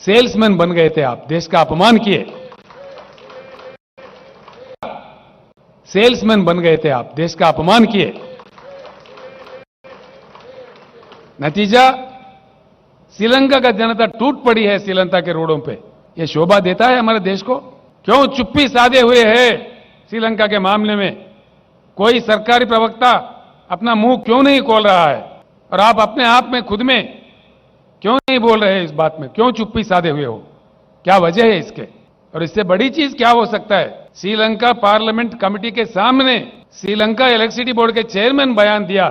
Salesman बन गए थे आप, देश का अपमान किए। सेल्समैन बन गए थे आप, देश का अपमान किए। नतीजा श्रीलंका का जनता टूट पड़ी है श्रीलंका के रोडों पे। यह शोभा देता है हमारे देश को? क्यों चुप्पी साधे हुए है श्रीलंका के मामले में? कोई सरकारी प्रवक्ता अपना मुंह क्यों नहीं खोल रहा है? और आप अपने आप में खुद में क्यों नहीं बोल रहे इस बात में? क्यों चुप्पी साधे हुए हो? क्या वजह है इसके? और इससे बड़ी चीज क्या हो सकता है? श्रीलंका पार्लियामेंट कमेटी के सामने श्रीलंका इलेक्ट्रिसिटी बोर्ड के चेयरमैन बयान दिया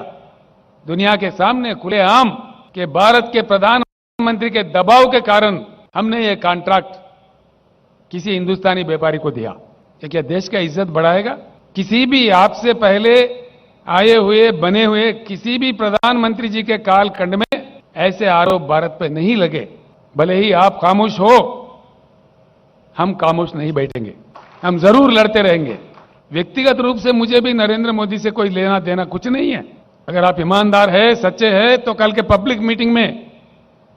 दुनिया के सामने खुलेआम कि भारत के प्रधानमंत्री के दबाव के कारण हमने ये कॉन्ट्रैक्ट किसी हिंदुस्तानी व्यापारी को दिया। ये क्या देश का इज्जत बढ़ाएगा? किसी भी आपसे पहले आए हुए बने हुए किसी भी प्रधानमंत्री जी के कालखंड में ऐसे आरोप भारत पे नहीं लगे। भले ही आप खामोश हो, हम खामोश नहीं बैठेंगे, हम जरूर लड़ते रहेंगे। व्यक्तिगत रूप से मुझे भी नरेंद्र मोदी से कोई लेना देना कुछ नहीं है। अगर आप ईमानदार है, सच्चे हैं, तो कल के पब्लिक मीटिंग में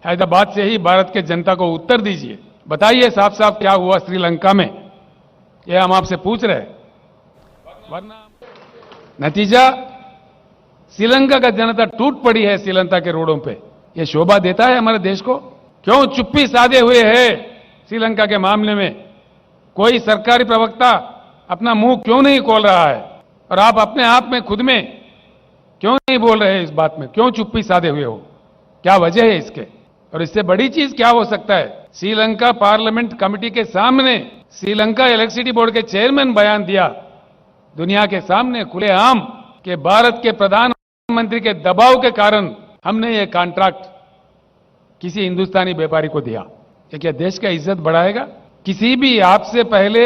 हैदराबाद से ही भारत के जनता को उत्तर दीजिए। बताइए साफ साफ क्या हुआ श्रीलंका में, यह हम आपसे पूछ रहे हैं। वरना नतीजा श्रीलंका का जनता टूट पड़ी है श्रीलंका के रोडों पे। यह शोभा देता है हमारे देश को? क्यों चुप्पी साधे हुए है श्रीलंका के मामले में? कोई सरकारी प्रवक्ता अपना मुंह क्यों नहीं खोल रहा है? और आप अपने आप में खुद में क्यों नहीं बोल रहे इस बात में? क्यों चुप्पी साधे हुए हो? क्या वजह है इसके? और इससे बड़ी चीज क्या हो सकता है? श्रीलंका पार्लियामेंट कमेटी के सामने श्रीलंका इलेक्ट्रिसिटी बोर्ड के चेयरमैन बयान दिया दुनिया के सामने खुलेआम कि भारत के प्रधानमंत्री के दबाव के कारण हमने ये कॉन्ट्रैक्ट किसी हिंदुस्तानी व्यापारी को दिया। ये क्या देश का इज्जत बढ़ाएगा? किसी भी आपसे पहले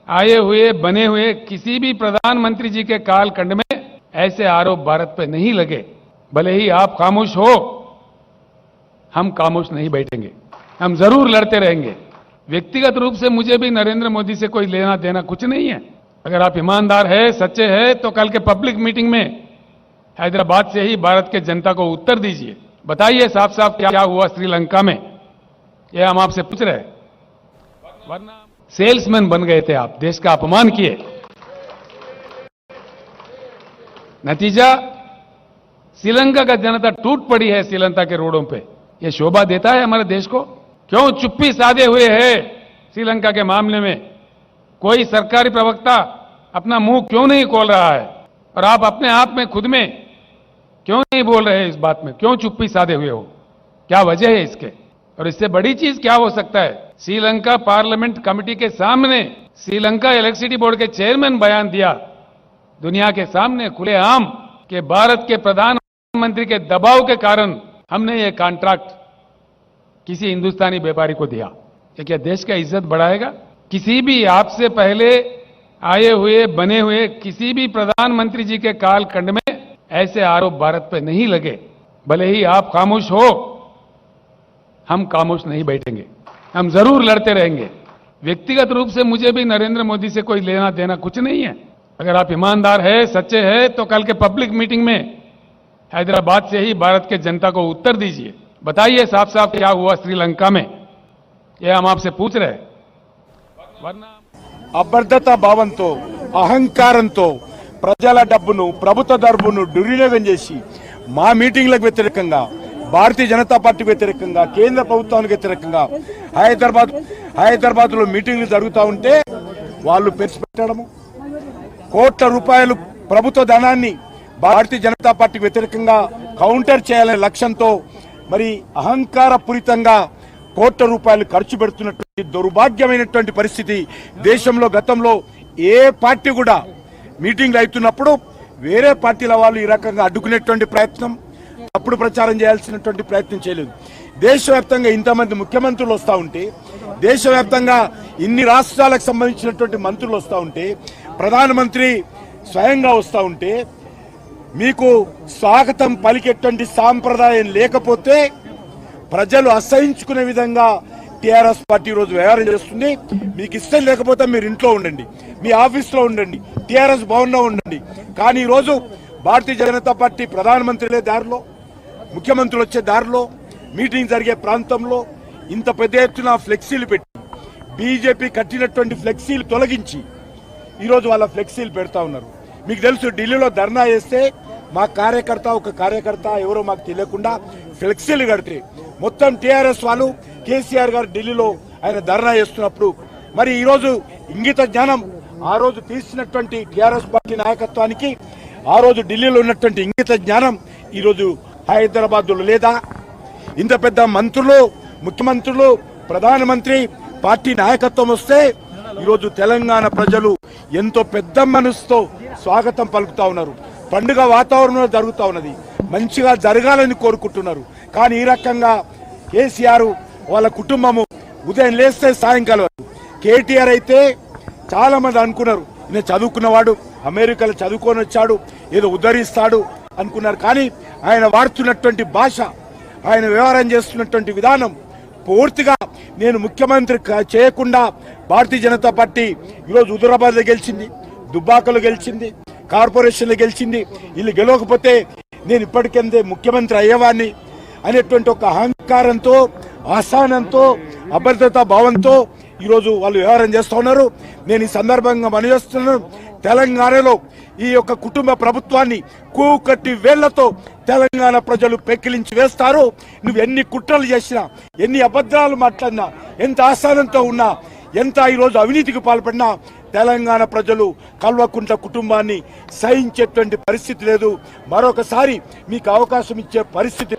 आए हुए बने हुए किसी भी प्रधानमंत्री जी के कालखंड में ऐसे आरोप भारत पे नहीं लगे। भले ही आप खामोश हो, हम खामोश नहीं बैठेंगे, हम जरूर लड़ते रहेंगे। व्यक्तिगत रूप से मुझे भी नरेंद्र मोदी से कोई लेना देना कुछ नहीं है। अगर आप ईमानदार है, सच्चे हैं, तो कल के पब्लिक मीटिंग में हैदराबाद से ही भारत के जनता को उत्तर दीजिए। बताइए साफ साफ क्या हुआ श्रीलंका में, यह हम आपसे पूछ रहे हैं। वरना सेल्समैन बन गए थे आप, देश का अपमान किए। नतीजा श्रीलंका का जनता टूट पड़ी है श्रीलंका के रोडों पे। यह शोभा देता है हमारे देश को? क्यों चुप्पी साधे हुए है श्रीलंका के मामले में? कोई सरकारी प्रवक्ता अपना मुंह क्यों नहीं खोल रहा है? और आप अपने आप में खुद में क्यों नहीं बोल रहे इस बात में? क्यों चुप्पी साधे हुए हो? क्या वजह है इसके? और इससे बड़ी चीज क्या हो सकता है? श्रीलंका पार्लियामेंट कमेटी के सामने श्रीलंका इलेक्ट्रिसिटी बोर्ड के चेयरमैन बयान दिया दुनिया के सामने खुलेआम कि भारत के प्रधानमंत्री के दबाव के कारण हमने ये कॉन्ट्रैक्ट किसी हिंदुस्तानी व्यापारी को दिया। ये क्या देश का इज्जत बढ़ाएगा? किसी भी आपसे पहले आए हुए बने हुए किसी भी प्रधानमंत्री जी के कालखंड में ऐसे आरोप भारत पे नहीं लगे। भले ही आप खामोश हो, हम खामोश नहीं बैठेंगे, हम जरूर लड़ते रहेंगे। व्यक्तिगत रूप से मुझे भी नरेंद्र मोदी से कोई लेना देना कुछ नहीं है। अगर आप ईमानदार है, सच्चे हैं, तो कल के पब्लिक मीटिंग में हैदराबाद से ही भारत के जनता को उत्तर दीजिए। बताइए साफ साफ क्या हुआ श्रीलंका में, यह हम आपसे पूछ रहे हैं। वरना అభద్రతా భావంతో అహంకారంతో ప్రజల డబ్బును ప్రభుత్వ డబ్బును దుర్వినియోగం చేసి మా మీటింగ్లకు వ్యతిరేకంగా భారతీయ జనతా పార్టీకి వ్యతిరేకంగా కేంద్ర ప్రభుత్వానికి వ్యతిరేకంగా హైదరాబాద్ లో మీటింగ్లు జరుగుతూ ఉంటే వాళ్ళు పెంచి పెట్టడము, కోట్ల రూపాయలు ప్రభుత్వ ధనాన్ని భారతీయ జనతా పార్టీకి వ్యతిరేకంగా కౌంటర్ చేయాలనే లక్ష్యంతో మరి అహంకారపూరితంగా కోట్ల రూపాయలు ఖర్చు పెడుతున్నటువంటి దౌర్భాగ్యమైనటువంటి పరిస్థితి దేశంలో గతంలో ఏ పార్టీ కూడా మీటింగ్లు అవుతున్నప్పుడు వేరే పార్టీల వాళ్ళు ఈ రకంగా అడ్డుకునేటువంటి ప్రయత్నం, తప్పుడు ప్రచారం చేయాల్సినటువంటి ప్రయత్నం చేయలేదు. దేశవ్యాప్తంగా ఇంతమంది ముఖ్యమంత్రులు వస్తూ ఉంటే, దేశవ్యాప్తంగా ఇన్ని రాష్ట్రాలకు సంబంధించినటువంటి మంత్రులు వస్తూ ఉంటే, ప్రధానమంత్రి స్వయంగా వస్తూ ఉంటే మీకు స్వాగతం పలికేటువంటి సాంప్రదాయం లేకపోతే ప్రజలు అసహించుకునే విధంగా టీఆర్ఎస్ పార్టీ రోజు వ్యవహారం చేస్తుంది. మీకు ఇష్టం లేకపోతే మీరు ఇంట్లో ఉండండి, మీ ఆఫీస్లో ఉండండి, టీఆర్ఎస్ భవన్లో ఉండండి. కానీ ఈరోజు భారతీయ జనతా పార్టీ ప్రధానమంత్రులే దారిలో, ముఖ్యమంత్రులు వచ్చే దారిలో మీటింగ్ జరిగే ప్రాంతంలో ఇంత పెద్ద ఎత్తున ఫ్లెక్సీలు పెట్టి బీజేపీ కట్టినటువంటి ఫ్లెక్సీలు తొలగించి ఈరోజు వాళ్ళ ఫ్లెక్సీలు పెడతా ఉన్నారు. మీకు తెలుసు, ఢిల్లీలో ధర్నా చేస్తే మా ఒక కార్యకర్త ఎవరో మాకు తెలియకుండా ఫ్లెక్సీలు కడితే మొత్తం టీఆర్ఎస్ వాళ్ళు కేసీఆర్ గారు ఢిల్లీలో ఆయన ధర్నా చేస్తున్నప్పుడు మరి ఈరోజు ఇంగిత జ్ఞానం ఆ రోజు తీసినటువంటి టీఆర్ఎస్ పార్టీ నాయకత్వానికి ఆ రోజు ఢిల్లీలో ఉన్నటువంటి ఇంగిత జ్ఞానం ఈరోజు హైదరాబాద్ లో లేదా? ఇంత పెద్ద మంత్రులు, ముఖ్యమంత్రులు, ప్రధానమంత్రి పార్టీ నాయకత్వం వస్తే ఈరోజు తెలంగాణ ప్రజలు ఎంతో పెద్ద మనసుతో స్వాగతం పలుకుతా ఉన్నారు. పండుగ వాతావరణంలో జరుగుతూ ఉన్నది, మంచిగా జరగాలని కోరుకుంటున్నారు. కానీ ఈ రకంగా కేసీఆర్ వాళ్ళ కుటుంబము ఉదయం లేస్తే సాయంకాలం వరకు, కేటీఆర్ అయితే చాలా మంది అనుకున్నారు ఈయన చదువుకున్నవాడు, అమెరికాలో చదువుకొని వచ్చాడు, ఏదో ఉద్ధరిస్తాడు అనుకున్నారు. కానీ ఆయన వాడుతున్నటువంటి భాష, ఆయన వ్యవహారం చేస్తున్నటువంటి విధానం పూర్తిగా నేను ముఖ్యమంత్రి చేయకుండా భారతీయ జనతా పార్టీ ఈరోజు హుజూరాబాద్లో గెలిచింది, దుబ్బాకలో గెలిచింది, కార్పొరేషన్లో గెలిచింది, వీళ్ళు గెలవకపోతే నేను ఇప్పటికంటే ముఖ్యమంత్రి అయ్యేవాడిని అనేటువంటి ఒక అహంకారంతో, అసహనంతో, అభద్రతా భావంతో ఈరోజు వాళ్ళు వ్యవహారం చేస్తూ ఉన్నారు. నేను ఈ సందర్భంగా మనవిస్తున్నాను, తెలంగాణలో ఈ యొక్క కుటుంబ ప్రభుత్వాన్ని కూకట్టి వేళ్లతో తెలంగాణ ప్రజలు పెక్కిలించి వేస్తారు. నువ్వు ఎన్ని కుట్రలు చేసినా, ఎన్ని అబద్ధాలు మాట్లాడినా, ఎంత అసహనంతో ఉన్నా, ఎంత ఈరోజు అవినీతికి పాల్పడినా తెలంగాణ ప్రజలు కల్వకుంట్ల కుటుంబాన్ని సహించేటువంటి పరిస్థితి లేదు. మరొకసారి మీకు అవకాశం ఇచ్చే పరిస్థితి